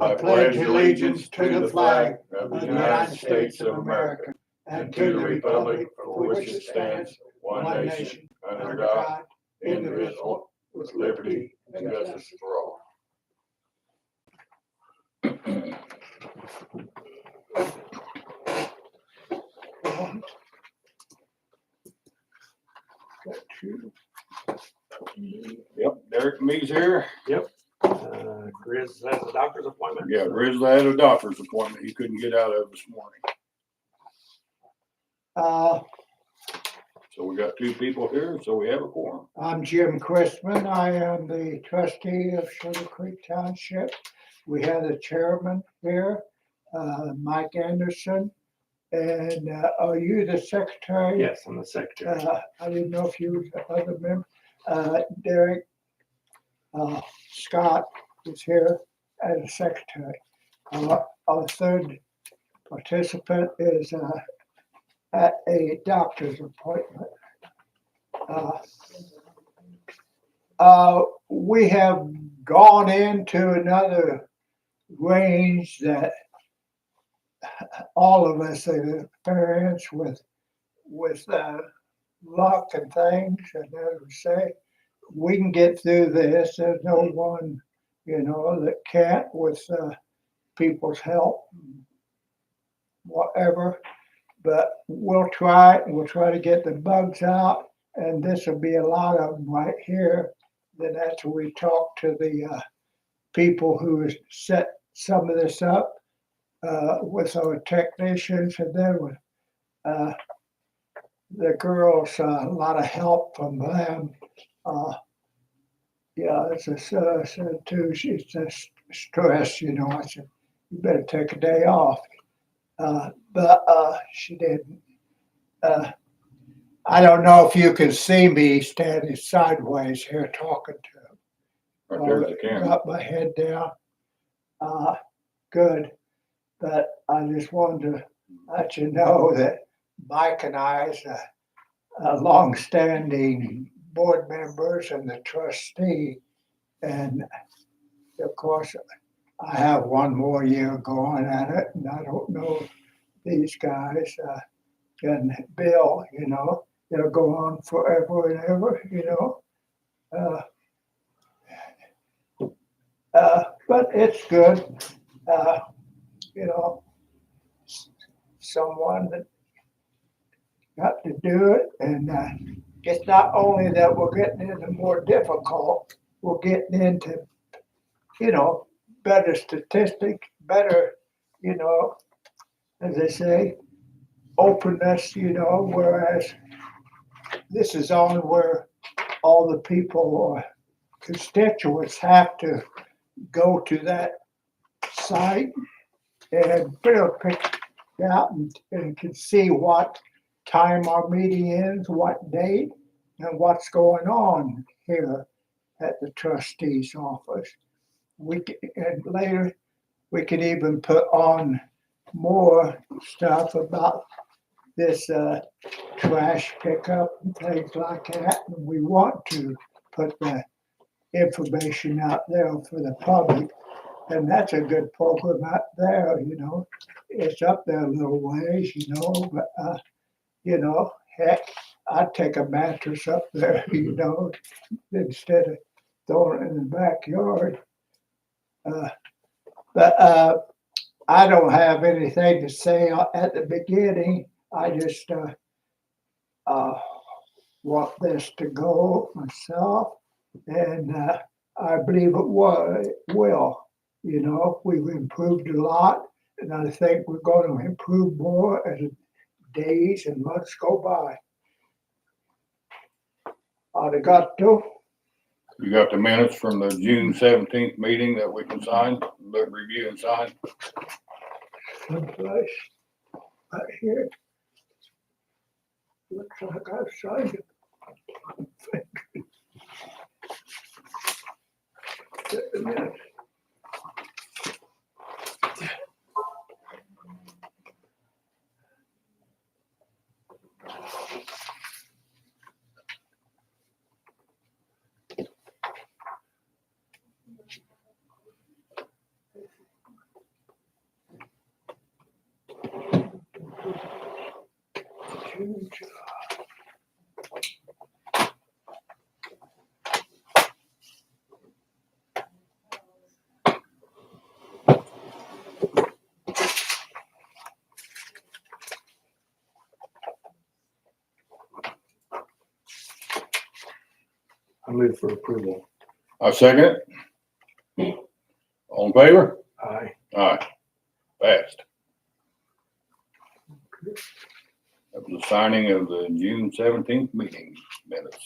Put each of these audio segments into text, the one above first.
I pledge allegiance to the flag of the United States of America and to the republic for which it stands, one nation, under God, indivisible, with liberty and justice for all. Yep, Derek Mees here. Grizz has a doctor's appointment. Yeah, Grizzly had a doctor's appointment he couldn't get out of this morning. So we got two people here, so we have a quorum. I'm Jim Christman. I am the trustee of Sugar Creek Township. We have the chairman here, Mike Anderson. And are you the secretary? Yes, I'm the secretary. I didn't know if you were the other member. Derek Scott is here as a secretary. Our third participant is at a doctor's appointment. We have gone into another range that all of us have experienced with luck and things. And as we say, we can get through this. There's no one, that can't with people's help, whatever. But we'll try to get the bugs out, and this will be a lot of them right here. Then after we talk to the people who set some of this up with our technicians, and then with the girls, a lot of help from them. It's a too. It's a stress, I said, you better take a day off. But she didn't. I don't know if you can see me standing sideways here talking to him. Right there's the camera. Got my head down. Good. But I just wanted to let you know that Mike and I, as a long-standing board members and the trustee, and of course, I have one more year going at it, and I don't know these guys and Bill, they'll go on forever and ever, but it's good, someone that got to do it, and it's not only that we're getting into more difficult, we're getting into, better statistics, better, as they say, openness, whereas this is on where all the people or constituents have to go to that site and pick out and can see what time our meeting is, what date, and what's going on here at the trustee's office. And later we could even put on more stuff about this trash pickup and things like that. And we want to put the information out there for the public. And that's a good program out there, It's up there a little ways, but, heck, I'd take a mattress up there, instead of throwing it in the backyard. But I don't have anything to say at the beginning. I just want this to go myself, and I believe it will. We've improved a lot, and I think we're going to improve more as days and months go by. Arigato. You got the minutes from the June 17th meeting that we can sign, review and sign. Someplace right here. Looks like I've signed it. Get the minutes. I move for approval. I second it. All in favor? Aye. Aye. Passed. That was the signing of the June 17th meeting minutes.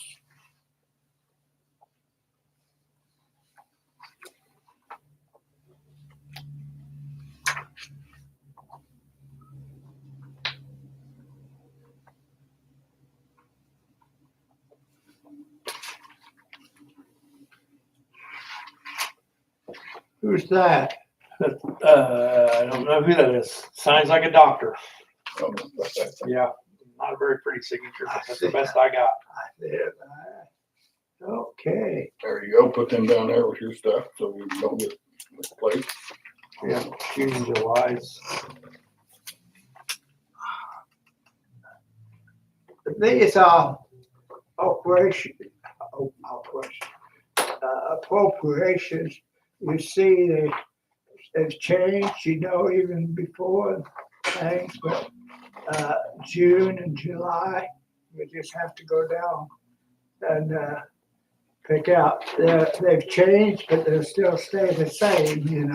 Who's that? I don't know who that is. Signs like a doctor. Oh, Yeah, not a very pretty signature, but that's the best I got. Okay. There you go. Put them down there with your stuff so we don't get misplaced. Yeah, June and July's. These are appropriations, you see, they've changed, even before things, but June and July, we just have to go down and pick out. They've changed, but they'll still stay the same,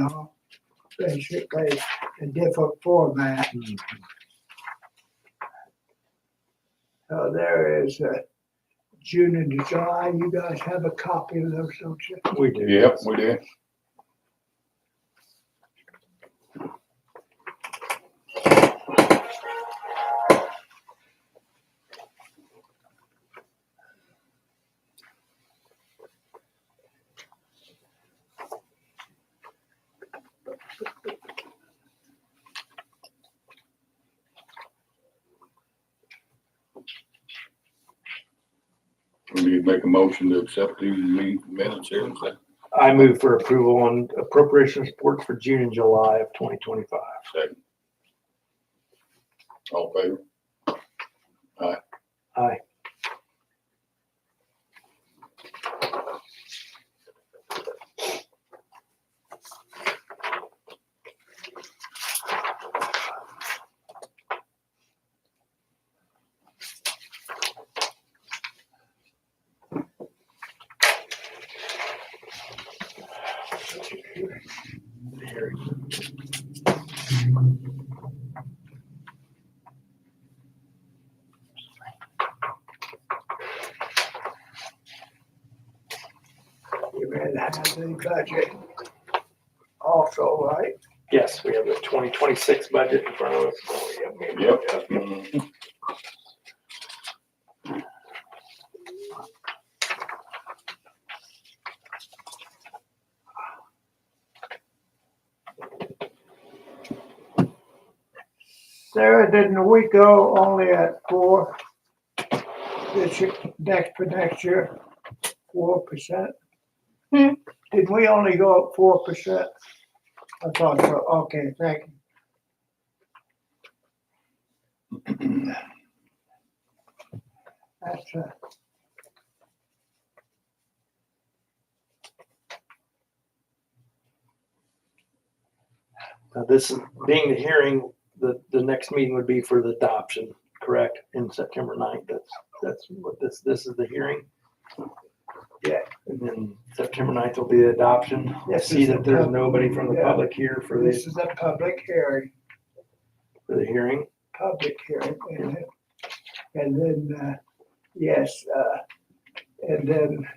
basically a different format. So there is June and July. You guys have a copy of those, don't you? We do. Yep, we did. We need to make a motion to accept these minutes here. I move for approval on appropriation reports for June and July of 2025. Second. All in favor? Aye. You may have the budget also, right? Yes, we have the 2026 budget in front of us. So, Yep. Mhm. Sarah, didn't we go only at 4 this year, for next year, 4%? Did we only go up 4%? I thought so. Okay, thank you. That's Now, this is being the hearing, the next meeting would be for the adoption, correct? In September 9th. That's what this is the hearing. Yeah. And then September 9th will be the adoption. This See is that the there's pub- nobody from the yeah. public here for This is a public hearing, hearing. and then, yes, and then,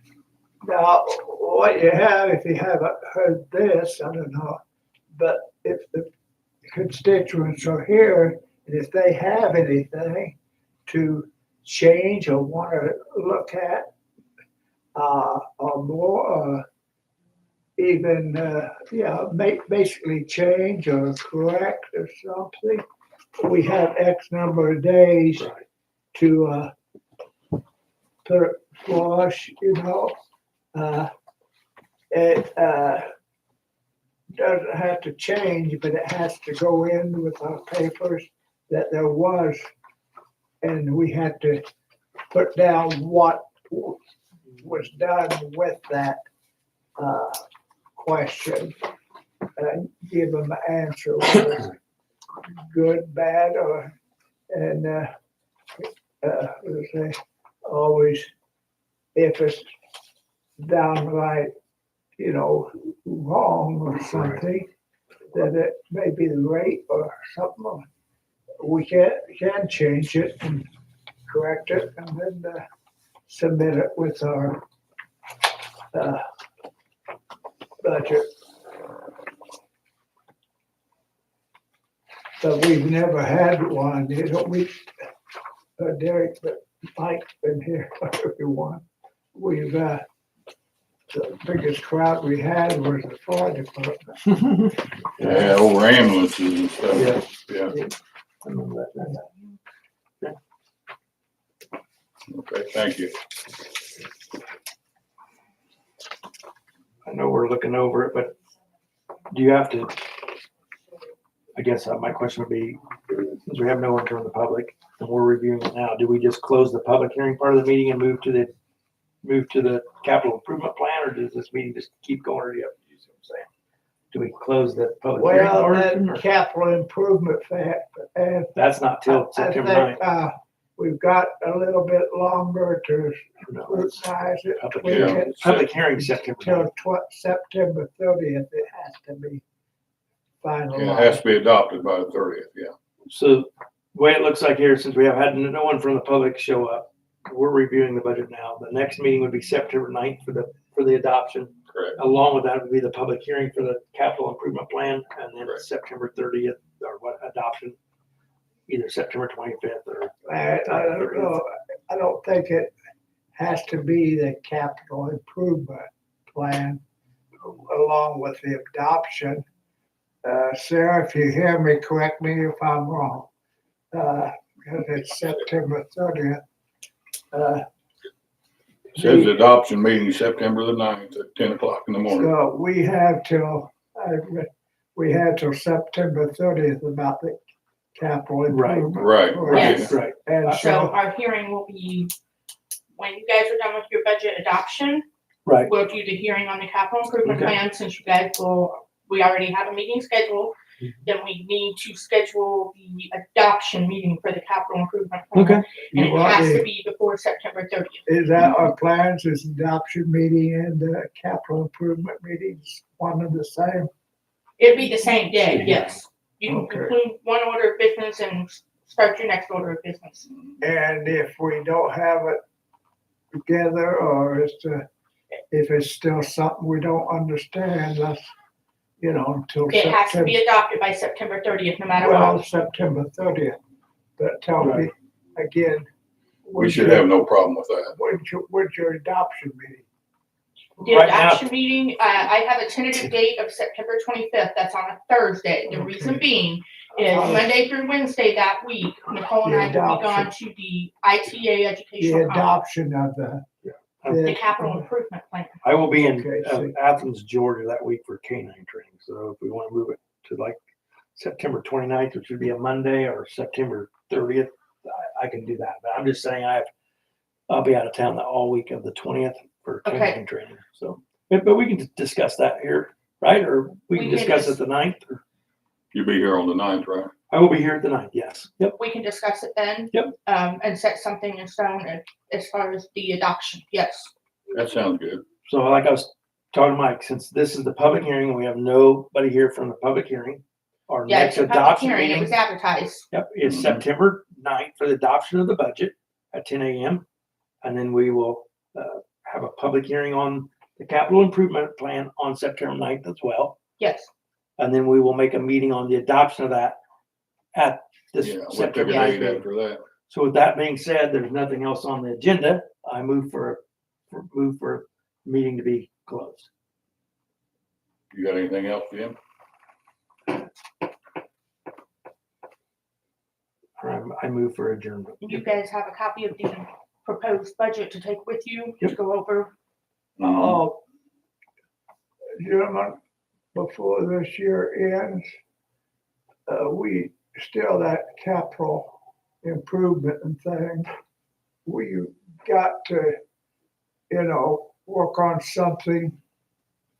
now, what you have, if you haven't heard this, I don't know, but if the constituents are here, and if they have anything to change or want to look at, or more, even, basically change or correct or something, we have X number of days Right. to put it for us, it doesn't have to change, but it has to go in with our papers that there was, and we had to put down what was done with that question and give them an answer, whether it's good, bad, or, and always, if it's downright, wrong or something, that it may be the rate or something. We can change it and correct it and then submit it with our budget. But we've never had one, Derek, but Mike's been here for everyone. We've, the biggest crowd we had was the fire department. Yeah, over ambulances and stuff. Yeah. Yeah, I remember that. okay, thank you. I know we're looking over it, but do you have to, I guess my question would be, since we have no one from the public and we're reviewing it now, do we just close the public hearing part of the meeting and move to the capital improvement plan, or does this meeting just keep going, or do you have to do what I'm saying? Do we close the public hearing Well, portion, that or capital improvement fact, and that's not till I September think, 9th? we've got a little bit longer to No, scrutinize it. Public tweak hearing, it public hearing September 9th. Till September 30th, it has to be Yeah, it has finalized. to be adopted by the 30th, yeah. So the way it looks like here, since we have had no one from the public show up, we're reviewing the budget now. The next meeting would be September 9th for the adoption. Correct. Along with that would be the public hearing for the capital improvement plan, and then Correct. September 30th, or what, adoption, either September 25th or. I don't know, I don't think it has to be the capital improvement plan along with the adoption. Sarah, if you hear me, correct me if I'm wrong. Because it's September 30th. Says adoption meeting September the 9th at 10 o'clock in the morning. So we have till September 30th about the capital Right. improvement. Right, Correct. Yes. Right. And So so, our hearing will be, when you guys are done with your budget adoption, Right. we'll do the hearing on the capital improvement Okay. plan, since you guys we already have a meeting scheduled. Then we need to schedule the adoption meeting for the capital improvement plan. Okay. And you it want has to the- be before September 30th. is that our plans, is adoption meeting and the capital improvement meetings one and the same? It'd be the same day, yes. You can Okay. conclude one order of business and start your next order of business. And if we don't have it together, or if it's still something we don't understand, that's, until It has to September. be adopted by September 30th, no matter Well, what. September 30th, but tell me again. We should have no problem with that. When's your adoption meeting? The Right now, adoption meeting, I have a tentative date of September 25th. That's on a Thursday. The reason being is Monday through Wednesday that week, Nicole and I will be gone to the ITA The educational conference, adoption of the capital improvement plan. I will be in Okay, so- Athens, Georgia that week for canine training. So if we want to move it to like September 29th, which would be a Monday, or September 30th, I can do that. But I'm just saying I'll be out of town all week of the 20th for Okay. canine training. So, but we can discuss that here, right? Or we can We can discuss just- it the 9th. Or You'll be here on the 9th, right? I will be here at the 9th. Yes. Yep. We can discuss it then. Yep. And set something in stone as far as the adoption, yes. That sounds good. So like I was talking to Mike, since this is the public hearing and we have nobody here from the public hearing, our Yeah, next it's a public adoption hearing. It meeting. was advertised. Yep, is Mhm. September 9th for the adoption of the budget at 10 a.m. And then we will have a public hearing on the capital improvement plan on September 9th as well. Yes. And then we will make a meeting on the adoption of that at this Yeah, we'll take a September Yeah. 9th date meeting. after that. So with that being said, there's nothing else on the agenda. I move for meeting to be closed. You got anything else, Jim? I move for adjournment. You guys have a copy of the proposed budget to take with you to Yep. go over. Oh, gentlemen, before this year ends, we still that capital improvement and thing, we got to, work on something.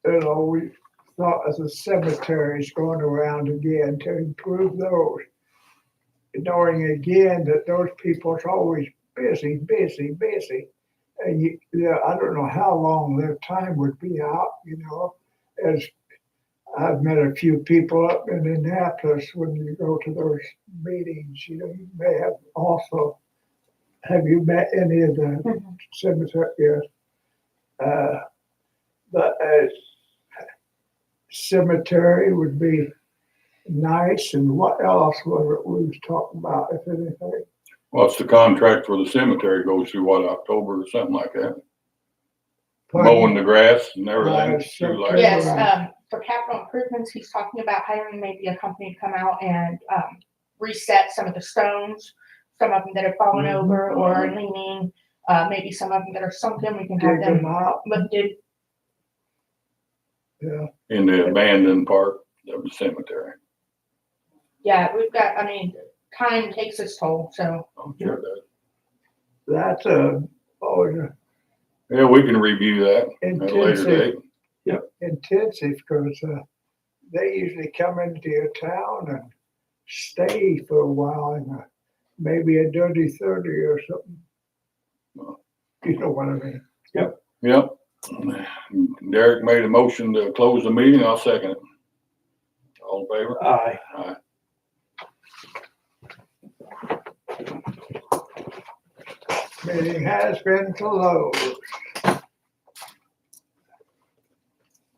We thought of the cemeteries going around again to improve those. Knowing again that those people's always busy. And yeah, I don't know how long their time would be out, as I've met a few people up in Annapolis when you go to those meetings, you may have also, have you met any of the cemetery? Yes. But cemetery would be nice, and what else was it we was talking about, if anything? What's the contract for the cemetery goes through what, October or something like that? Mowing the grass and everything. through like- Yes, for capital improvements, he's talking about hiring maybe a company to come out and, reset some of the stones. Some of them that have fallen Mhm. over or are leaning, maybe some of them that are sunken, we can have Dig them them out, lifted. yeah. In the abandoned part of the cemetery. Yeah, we've got, I mean, time takes its toll, so. I'm sure that. That's Yeah, we can review that at a later intensive, date. intensive, because they usually come into your town and stay for a while and maybe a dirty 30 or something. You know what I mean? Yep. Derek made a motion to close the meeting. I'll second it. All in favor? Aye. Aye. Meeting has been closed.